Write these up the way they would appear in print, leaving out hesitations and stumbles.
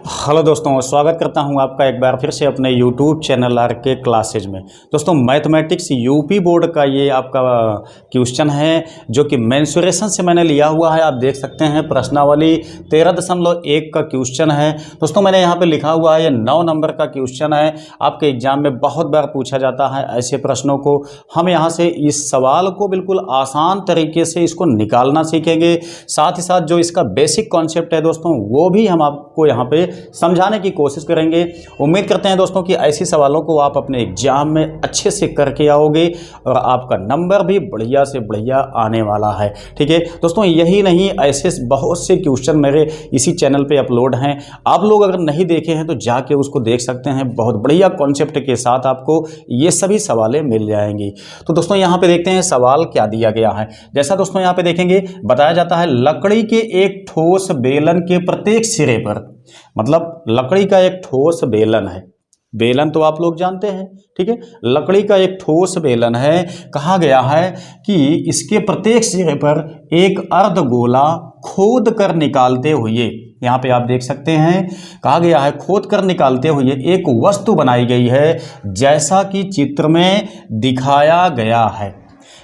Hello दोस्तों, स्वागत करता हूं आपका एक बार फिर से अपने YouTube चैनल आर के क्लासेज में। दोस्तों, मैथमेटिक्स यूपी बोर्ड का ये आपका क्वेश्चन है जो कि मेंसुरेशन से मैंने लिया हुआ है। आप देख सकते हैं प्रश्नावली 13.1 का क्वेश्चन है। दोस्तों, मैंने यहाँ पे लिखा हुआ है ये 9 नंबर का क्वेश्चन है। आपके एग्जाम में बहुत बार पूछा जाता है ऐसे प्रश्नों को। हम यहाँ से इस सवाल को बिल्कुल आसान तरीके से इसको निकालना सीखेंगे। साथ ही साथ जो इसका बेसिक कॉन्सेप्ट है दोस्तों, वो भी हम आपको यहाँ पे समझाने की कोशिश करेंगे। उम्मीद करते हैं दोस्तों कि ऐसे सवालों को आप अपने एग्जाम में अच्छे से करके आओगे और आपका नंबर भी बढ़िया से बढ़िया आने वाला है। ठीक है दोस्तों, यही नहीं, ऐसे बहुत से क्वेश्चन मेरे इसी चैनल पे अपलोड हैं। आप लोग अगर नहीं देखे हैं तो जाके उसको देख सकते हैं। बहुत बढ़िया कॉन्सेप्ट के साथ आपको ये सभी सवालें मिल जाएंगी। तो दोस्तों, यहाँ पे देखते हैं सवाल क्या दिया गया है। जैसा दोस्तों यहाँ पे देखेंगे, बताया जाता है लकड़ी के एक ठोस बेलन के प्रत्येक सिरे पर, मतलब लकड़ी का एक ठोस बेलन है। बेलन तो आप लोग जानते हैं, ठीक है। लकड़ी का एक ठोस बेलन है। कहा गया है कि इसके प्रत्येक सिरे पर एक अर्धगोला खोद कर निकालते हुए, यहाँ पे आप देख सकते हैं, कहा गया है खोद कर निकालते हुए एक वस्तु बनाई गई है जैसा कि चित्र में दिखाया गया है।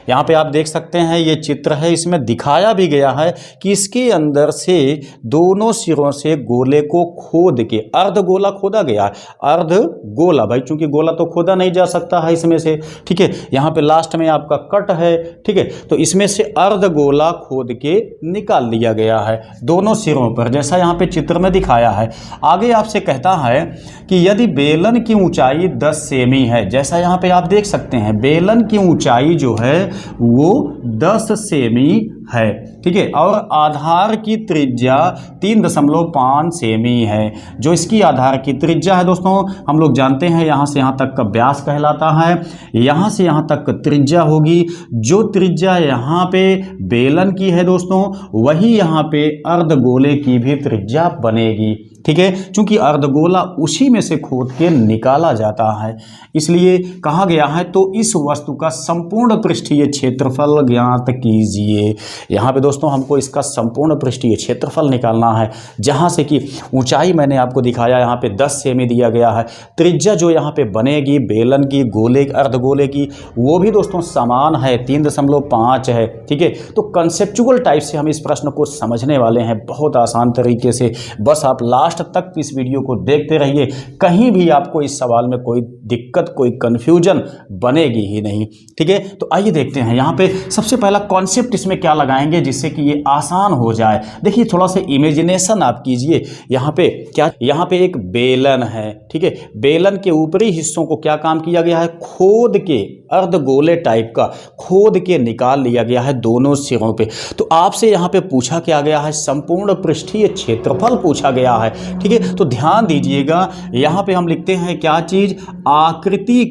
यहाँ पे आप देख सकते हैं ये चित्र है, इसमें दिखाया भी गया है कि इसके अंदर से दोनों सिरों से गोले को खोद के, अर्ध गोला खोदा गया है। अर्ध गोला भाई, चूंकि गोला तो खोदा नहीं जा सकता है इसमें से, ठीक है। यहाँ पे लास्ट में आपका कट है, ठीक है। तो इसमें से अर्ध गोला खोद के निकाल लिया गया है दोनों सिरों पर, जैसा यहाँ पे चित्र में दिखाया है। आगे आपसे कहता है कि यदि बेलन की ऊंचाई 10 सेमी है, जैसा यहाँ पे आप देख सकते हैं बेलन की ऊंचाई जो है वो 10 सेमी है, ठीक है, और आधार की त्रिज्या 3.5 सेमी है। जो इसकी आधार की त्रिज्या है दोस्तों, हम लोग जानते हैं यहाँ से यहाँ तक का व्यास कहलाता है, यहाँ से यहाँ तक त्रिज्या होगी। जो त्रिज्या यहाँ पे बेलन की है दोस्तों, वही यहाँ पे अर्धगोले की भी त्रिज्या बनेगी, ठीक है। चूंकि अर्धगोला उसी में से खोद के निकाला जाता है, इसलिए कहा गया है तो इस वस्तु का संपूर्ण पृष्ठीय क्षेत्रफल ज्ञात कीजिए। यहाँ पे दोस्तों हमको इसका संपूर्ण पृष्ठीय क्षेत्रफल निकालना है, जहाँ से कि ऊंचाई मैंने आपको दिखाया यहाँ पे 10 सेमी दिया गया है। त्रिज्या जो यहाँ पे बनेगी बेलन की, गोले अर्धगोले की, वो भी दोस्तों समान है, 3.5 है, ठीक है। तो कंसेप्चुअल टाइप से हम इस प्रश्न को समझने वाले हैं बहुत आसान तरीके से। बस आप लास्ट तक इस वीडियो को देखते रहिए, कहीं भी आपको इस सवाल में कोई दिक्कत, कोई कंफ्यूजन बनेगी ही नहीं, ठीक है। तो आइए देखते हैं यहाँ पे सबसे पहला कॉन्सेप्ट इसमें क्या लगाएंगे जिससे कि ये आसान हो जाए। देखिए, थोड़ा सा इमेजिनेशन आप कीजिए। यहाँ पे क्या, यहाँ पे एक बेलन है, ठीक है। बेलन के ऊपरी हिस्सों को क्या काम किया गया है, खोद के, अर्धगोले टाइप का खोद के निकाल लिया गया है दोनों सिरों पे। तो आपसे यहाँ पे पूछा क्या गया है, संपूर्ण पृष्ठीय क्षेत्रफल पूछा गया है, ठीक है। तो ध्यान दीजिएगा, यहाँ पे हम लिखते हैं क्या चीज, आकृति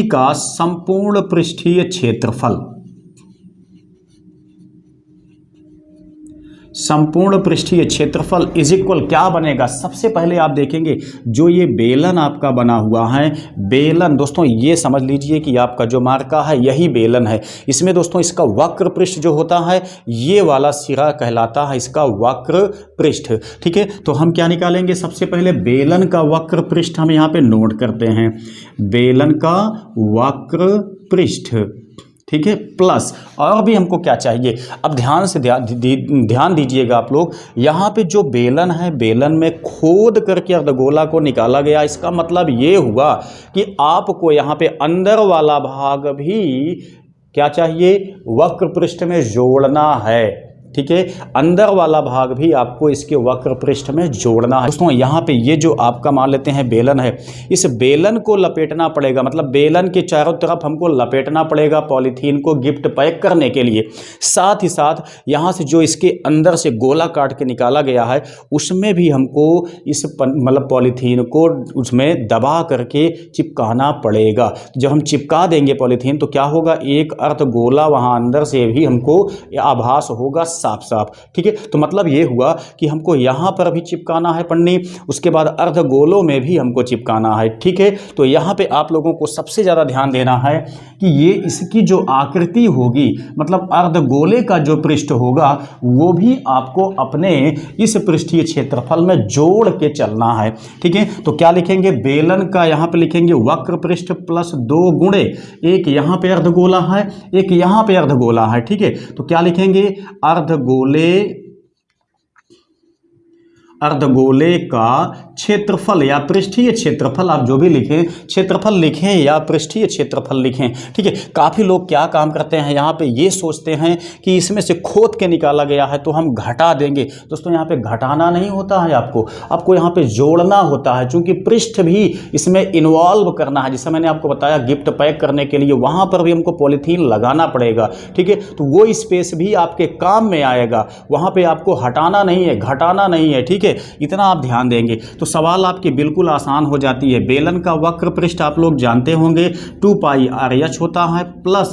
का संपूर्ण पृष्ठीय क्षेत्रफल। संपूर्ण पृष्ठीय क्षेत्रफल इज इक्वल क्या बनेगा। सबसे पहले आप देखेंगे जो ये बेलन आपका बना हुआ है, बेलन दोस्तों ये समझ लीजिए कि आपका जो मार्का है यही बेलन है। इसमें दोस्तों इसका वक्र पृष्ठ जो होता है, ये वाला सिरा कहलाता है इसका वक्र पृष्ठ, ठीक है। तो हम क्या निकालेंगे, सबसे पहले बेलन का वक्र पृष्ठ हम यहाँ पे नोट करते हैं, बेलन का वक्र पृष्ठ, ठीक है, प्लस और भी हमको क्या चाहिए। अब ध्यान दीजिएगा आप लोग, यहाँ पे जो बेलन है, बेलन में खोद करके अर्धगोला को निकाला गया। इसका मतलब ये हुआ कि आपको यहाँ पे अंदर वाला भाग भी क्या चाहिए, वक्र पृष्ठ में जोड़ना है, ठीक है। अंदर वाला भाग भी आपको इसके वक्र पृष्ठ में जोड़ना है। दोस्तों यहाँ पे ये जो आपका मान लेते हैं बेलन है, इस बेलन को लपेटना पड़ेगा, मतलब बेलन के चारों तरफ हमको लपेटना पड़ेगा पॉलीथीन को गिफ्ट पैक करने के लिए। साथ ही साथ यहाँ से जो इसके अंदर से गोला काट के निकाला गया है, उसमें भी हमको इस मतलब पॉलीथीन को उसमें दबा करके चिपकाना पड़ेगा। जब हम चिपका देंगे पॉलीथीन तो क्या होगा, एक अर्धगोला वहाँ अंदर से भी हमको आभास होगा, साफ साफ। ठीक है, तो मतलब ये हुआ कि हमको यहाँ पर भी चिपकाना है पन्नी, उसके बाद अर्धगोलों में भी हमको चिपकाना है। ठीक है, तो यहाँ पे आप लोगों को सबसे ज़्यादा ध्यान देना है कि ये इसकी जो आकृति होगी, मतलब अर्धगोले का जो पृष्ठ होगा वो भी आपको अपने इस पृष्ठीय क्षेत्रफल में जोड़ के चलना है। ठीक है, तो क्या लिखेंगे, बेलन का यहाँ पे लिखेंगे वक्र पृष्ठ प्लस 2 गुणे, एक यहाँ पे अर्धगोला है, एक यहाँ पे अर्धगोला है। ठीक है, तो क्या लिखेंगे, अर्धगोले का क्षेत्रफल या पृष्ठीय क्षेत्रफल, आप जो भी लिखें, क्षेत्रफल लिखें या पृष्ठीय क्षेत्रफल लिखें। ठीक है, काफ़ी लोग क्या काम करते हैं, यहाँ पे ये सोचते हैं कि इसमें से खोद के निकाला गया है तो हम घटा देंगे। दोस्तों यहाँ पे घटाना नहीं होता है, आपको यहाँ पे जोड़ना होता है, क्योंकि पृष्ठ भी इसमें इन्वॉल्व करना है। जैसे मैंने आपको बताया गिफ्ट पैक करने के लिए वहाँ पर भी हमको पॉलीथीन लगाना पड़ेगा। ठीक है, तो वो स्पेस भी आपके काम में आएगा, वहाँ पर आपको हटाना नहीं है, घटाना नहीं है। ठीक है, इतना आप ध्यान देंगे तो सवाल आपकी बिल्कुल आसान हो जाती है। बेलन का वक्र पृष्ठ आप लोग जानते होंगे 2 पाई RH होता है, प्लस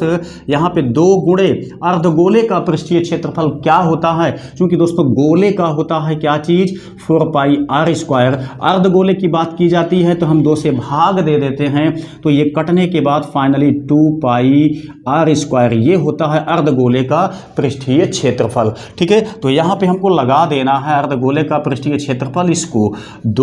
यहाँ पे 2 गुणे अर्धगोले का पृष्ठीय क्षेत्रफल क्या होता है, क्योंकि दोस्तों गोले का होता है क्या चीज, 4 पाई R²। अर्धगोले की बात की जाती है तो हम 2 से भाग दे देते हैं, तो ये कटने के बाद फाइनली 2 पाई R², ये होता है अर्धगोले का पृष्ठीय क्षेत्रफल। ठीक है, तो यहाँ पे हमको लगा देना है अर्धगोले का पृष्ठीय क्षेत्रफल, इसको 2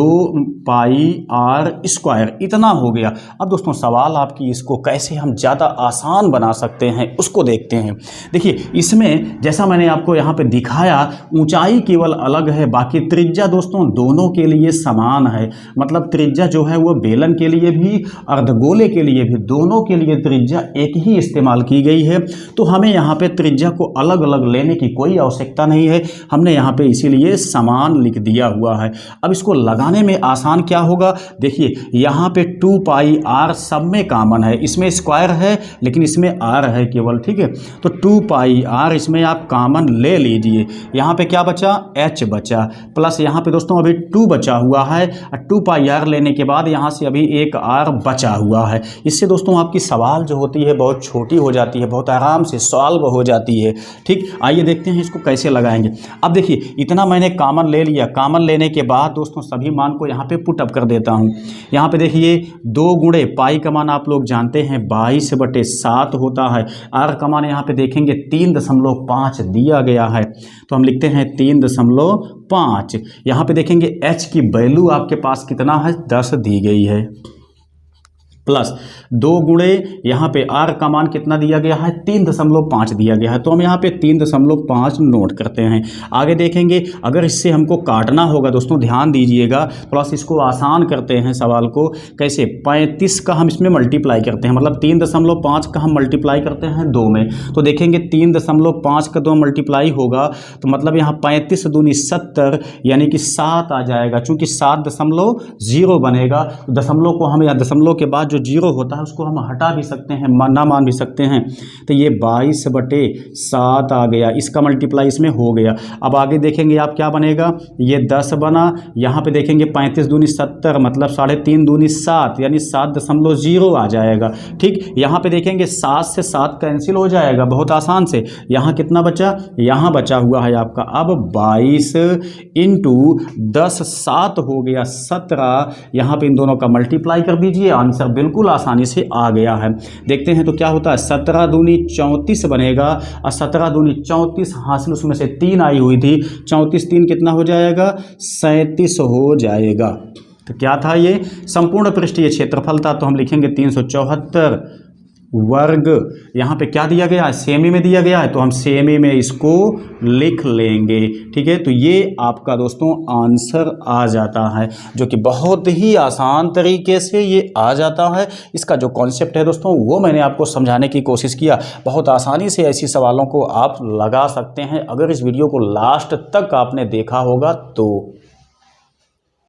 पाई R², इतना हो गया। अब दोस्तों सवाल आपकी इसको कैसे हम ज़्यादा आसान बना सकते हैं उसको देखते हैं। देखिए इसमें जैसा मैंने आपको यहाँ पे दिखाया, ऊंचाई केवल अलग है, बाकी त्रिज्या दोस्तों दोनों के लिए समान है। मतलब त्रिज्या जो है वो बेलन के लिए भी अर्धगोले के लिए भी, दोनों के लिए त्रिज्या एक ही इस्तेमाल की गई है। तो हमें यहाँ पे त्रिज्या को अलग अलग लेने की कोई आवश्यकता नहीं है, हमने यहाँ पे इसीलिए समान लिख दिया हुआ है। अब इसको लगाने में आसान क्या होगा, देखिए यहाँ पे 2 पाई R सब में कॉमन है, इसमें स्क्वायर है लेकिन इसमें R है केवल। ठीक है, तो 2 पाई R इसमें आप कॉमन ले लीजिए। यहाँ पे क्या बचा, H बचा, प्लस यहाँ पे दोस्तों अभी 2 बचा हुआ है, 2 पाई R लेने के बाद यहाँ से अभी एक R बचा हुआ है। इससे दोस्तों आपकी सवाल जो होती है बहुत छोटी हो जाती है, बहुत आराम से सॉल्व हो जाती है। ठीक, आइए देखते हैं इसको कैसे लगाएंगे। अब देखिए इतना मैंने कॉमन ले लिया, कॉमन लेने के बाद दोस्तों सभी मान को यहाँ पे पुट अप कर देता हूँ। यहाँ पे देखिए 2 गुणे पाई का मान आप लोग जानते हैं 22/7 होता है। R का मान यहाँ पे देखेंगे 3.5 दिया गया है, तो हम लिखते हैं 3.5। यहाँ पे देखेंगे H की वैल्यू आपके पास कितना है, 10 दी गई है, प्लस 2 गुणे यहाँ पे R का मान कितना दिया गया है, 3.5 दिया गया है, तो हम यहाँ पे 3.5 नोट करते हैं। आगे देखेंगे अगर इससे हमको काटना होगा दोस्तों ध्यान दीजिएगा, प्लस इसको आसान करते हैं सवाल को कैसे, 35 का हम इसमें मल्टीप्लाई करते हैं, मतलब 3.5 का हम मल्टीप्लाई करते हैं 2 में, तो देखेंगे 3.5 का 2 मल्टीप्लाई होगा तो मतलब यहाँ 35 दूनी 70 यानी कि 7 आ जाएगा, चूँकि 7.0 बनेगा। दशमलव को हम या दशमलव के बाद जो 0 होता है उसको हम हटा भी सकते हैं, ना मान भी सकते हैं, तो ये 22/7 आ गया, इसका मल्टीप्लाई इसमें हो गया। अब आगे देखेंगे आप क्या बनेगा, ये 10 बना, यहाँ पे देखेंगे 35 दूनी 70 मतलब 3.5 दूनी 7 यानी 7.0 आ जाएगा। ठीक, यहाँ पे देखेंगे 7 से 7 कैंसिल हो जाएगा बहुत आसान से, यहाँ कितना बचा, यहाँ बचा हुआ है आपका अब 22 × 10 7 हो गया 17, यहाँ पे इन दोनों का मल्टीप्लाई कर दीजिए, आंसर बिल्कुल आसानी से आ गया है। देखते हैं तो क्या होता है, 17 दूनी 34 बनेगा, और 17 दूनी 34 हासिल उसमें से 3 आई हुई थी, 34 3 कितना हो जाएगा, 37 हो जाएगा। तो क्या था, ये संपूर्ण पृष्ठीय क्षेत्रफल था, तो हम लिखेंगे 374 वर्ग। यहाँ पे क्या दिया गया है, सेमी में दिया गया है, तो हम सेमी में इसको लिख लेंगे। ठीक है, तो ये आपका दोस्तों आंसर आ जाता है, जो कि बहुत ही आसान तरीके से ये आ जाता है। इसका जो कॉन्सेप्ट है दोस्तों वो मैंने आपको समझाने की कोशिश किया, बहुत आसानी से ऐसी सवालों को आप लगा सकते हैं अगर इस वीडियो को लास्ट तक आपने देखा होगा तो।